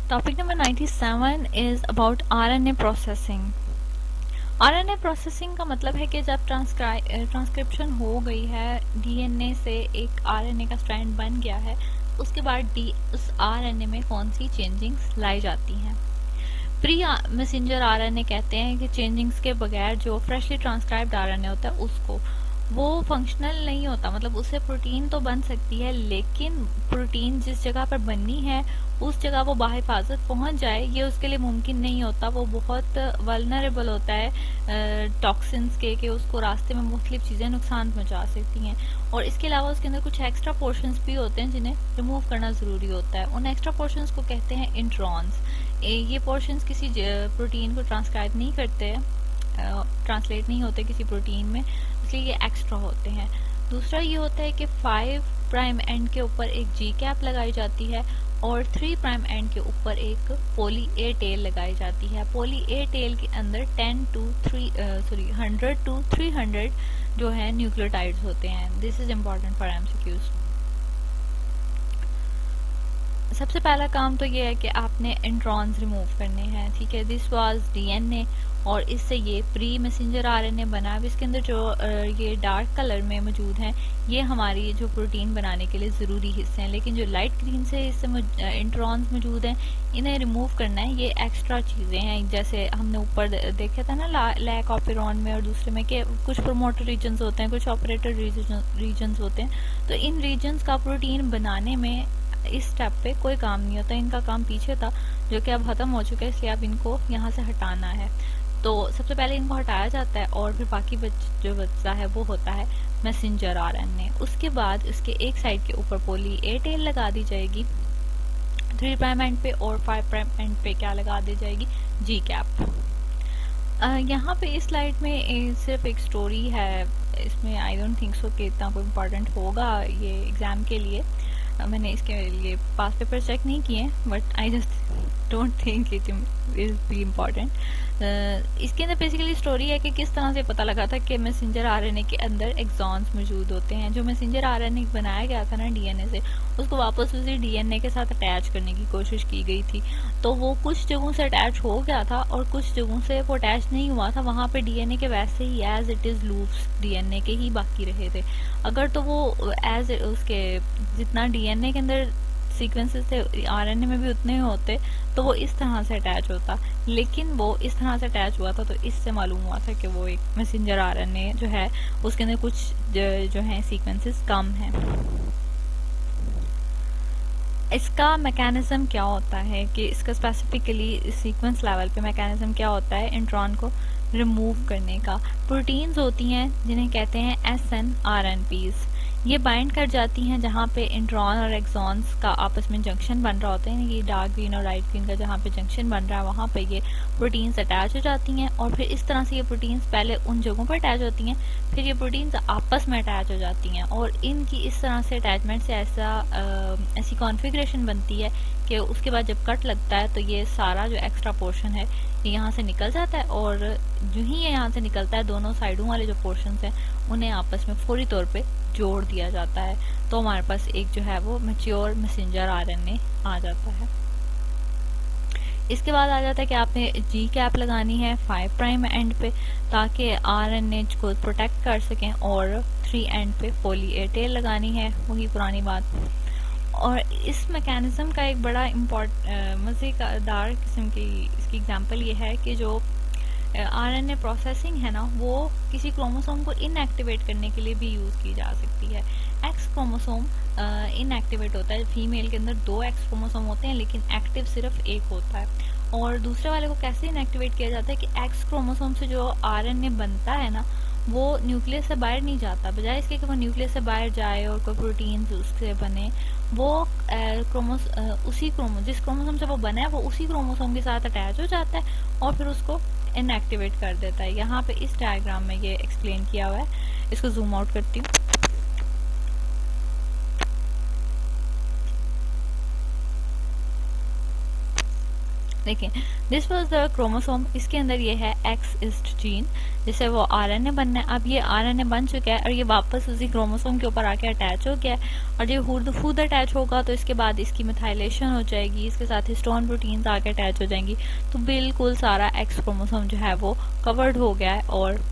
Topic number 97 is about RNA processing. RNA processing का मतलब है कि जब ट्रांसक्रिप्शन हो गई है, डीएनए से एक आरएनए का स्ट्रैंड बन गया है, उसके बाद उस आरएनए में कौन सी चेंजिंग्स लाई जाती हैं। प्री मैसेंजर आरएनए कहते हैं कि चेंजिंग्स के बगैर जो फ्रेशली ट्रांसक्राइब्ड आरएनए होता है उसको, वो फंक्शनल नहीं होता, मतलब उससे प्रोटीन तो बन सकती है लेकिन प्रोटीन जिस जगह पर बननी है उस जगह वो बाहिफाजत पहुंच जाए ये उसके लिए मुमकिन नहीं होता। वो बहुत वल्नरेबल होता है टॉक्सिन्स के, कि उसको रास्ते में मुख्तलिफ चीज़ें नुकसान पहुंचा सकती हैं। और इसके अलावा उसके अंदर कुछ एक्स्ट्रा पोर्शंस भी होते हैं जिन्हें रिमूव करना ज़रूरी होता है। उन एक्स्ट्रा पोर्शंस को कहते हैं इंट्रॉन्स। ये पोर्शंस किसी प्रोटीन को ट्रांसक्राइब नहीं करते हैं, ट्रांसलेट नहीं होते किसी प्रोटीन में, इसलिए ये एक्स्ट्रा होते हैं। दूसरा ये होता है कि 5 प्राइम एंड के ऊपर एक जी कैप लगाई जाती है और 3 प्राइम एंड के ऊपर एक पोली ए टेल लगाई जाती है। पोली ए टेल के अंदर 100 to 300 जो है न्यूक्लियोटाइड्स होते हैं। This is important for MCQs. सबसे पहला काम तो ये है कि आपने इंट्रॉन्स रिमूव करने हैं, ठीक है। दिस वाज डीएनए और इससे ये प्री मैसेंजर आरएनए बना है। इसके अंदर जो ये डार्क कलर में मौजूद हैं ये हमारी जो प्रोटीन बनाने के लिए ज़रूरी हिस्से हैं, लेकिन जो लाइट ग्रीन से हिस्से इंट्रॉन्स मौजूद हैं इन्हें रिमूव करना है। ये एक्स्ट्रा चीज़ें हैं, जैसे हमने ऊपर देखा था ना लैक ऑपेरॉन में और दूसरे में, कि कुछ प्रोमोटर रीजन्स होते हैं, कुछ ऑपरेटर रीजन्स होते हैं। तो इन रीजन्स का प्रोटीन बनाने में इस स्टेप पे कोई काम नहीं होता, इनका काम पीछे था जो कि अब खत्म हो चुका है, इसलिए अब इनको यहाँ से हटाना है। तो सबसे पहले इनको हटाया जाता है और फिर बाकी जो बचता है वो होता है मैसेंजर आरएनए। उसके बाद इसके एक साइड के ऊपर पोली ए टेल लगा दी जाएगी 3 प्राइम एंड पे, और 5 प्राइम एंड पे क्या लगा दी जाएगी, जी कैप। यहाँ पे इस स्लाइड में सिर्फ एक स्टोरी है, इसमें आई डोंट थिंक सो कि इतना कोई इम्पोर्टेंट होगा ये एग्ज़ाम के लिए। मैंने इसके लिए पास पेपर चेक नहीं किए, but I just don't think it is B important. इसके अंदर बेसिकली स्टोरी है कि किस तरह से पता लगा था कि मैसेंजर आरएनए के अंदर एक्सॉन्स मौजूद होते हैं। जो मैसेंजर आरएनए बनाया गया था ना डीएनए से, उसको वापस उसी डीएनए के साथ अटैच करने की कोशिश की गई थी। तो वो कुछ जगहों से अटैच हो गया था और कुछ जगहों से वो अटैच नहीं हुआ था, वहाँ पे डीएनए के वैसे ही as it is loops DNA के ही बाकी रहे थे। अगर तो वो एज उसके जितना डीएनए के अंदर सीक्वेंसेस थे आरएनए में भी उतने ही होते तो वो इस तरह से अटैच होता, लेकिन वो इस तरह से अटैच हुआ था तो इससे मालूम हुआ था कि वो एक मैसेंजर आरएनए जो है उसके अंदर कुछ जो है सीक्वेंसेस कम हैं। इसका मैकेनिज्म क्या होता है कि इसका स्पेसिफिकली सीक्वेंस लेवल पे मैकेनिज्म क्या होता है इंट्रॉन को रिमूव करने का। प्रोटीन्स होती हैं जिन्हें कहते हैं SNRNPs, ये बाइंड कर जाती हैं जहाँ पे इंट्रॉन और एक्सॉन्स का आपस में जंक्शन बन रहा होता है, ये डार्क ग्रीन और लाइट ग्रीन का जहाँ पे जंक्शन बन रहा है वहाँ पे ये प्रोटीन्स अटैच हो जाती हैं और फिर इस तरह से ये प्रोटीन्स पहले उन जगहों पर अटैच होती हैं, फिर ये प्रोटीन्स आपस में अटैच हो जाती हैं और इनकी इस तरह से अटैचमेंट से ऐसी कॉन्फ़िगरेशन बनती है कि उसके बाद जब कट लगता है तो ये सारा जो एक्स्ट्रा पोर्शन है ये यहाँ से निकल जाता है और जो ही ये यहाँ से निकलता है दोनों साइडों वाले जो पोर्शंस हैं उन्हें आपस में फौरी तौर पे जोड़ दिया जाता है, तो हमारे पास एक जो है वो मैच्योर मैसेंजर आरएनए आ जाता है। इसके बाद आ जाता है कि आपने जी कैप लगानी है 5 प्राइम एंड पे ताकि आरएनए को प्रोटेक्ट कर सकें और 3 एंड पे पोली ए टेल लगानी है, वही पुरानी बात। और इस मैकेनिज्म का एक बड़ा मज़ेदार किस्म की इसकी एग्जांपल ये है कि जो आरएनए प्रोसेसिंग है ना वो किसी क्रोमोसोम को इनएक्टिवेट करने के लिए भी यूज़ की जा सकती है। एक्स क्रोमोसोम इनएक्टिवेट होता है, फीमेल के अंदर 2 एक्स क्रोमोसोम होते हैं लेकिन एक्टिव सिर्फ एक होता है। और दूसरे वाले को कैसे इनएक्टिवेट किया जाता है कि एक्स क्रोमोसोम से जो आरएनए बनता है ना वो न्यूक्लियस से बाहर नहीं जाता, बजाय इसके कि वो न्यूक्लियस से बाहर जाए और कोई प्रोटीन्स उससे बने, वो जिस क्रोमोसोम से वो बना है वो उसी क्रोमोसोम के साथ अटैच हो जाता है और फिर उसको इनएक्टिवेट कर देता है। यहाँ पे इस डायग्राम में ये एक्सप्लेन किया हुआ है, इसको जूम आउट करती हूँ। देखिए, दिस वाज द क्रोमोसोम, इसके अंदर ये है एक्स इस्ट जीन, जिससे वो आरएनए बनना है। अब ये आरएनए बन चुका है और ये वापस उसी क्रोमोसोम के ऊपर आके अटैच हो गया है, और जब खुद अटैच होगा तो इसके बाद इसकी मिथाइलेशन हो जाएगी, इसके साथ हिस्टोन प्रोटीन्स आके अटैच हो जाएंगी, तो बिल्कुल सारा एक्स क्रोमोसोम जो है वो कवर्ड हो गया है और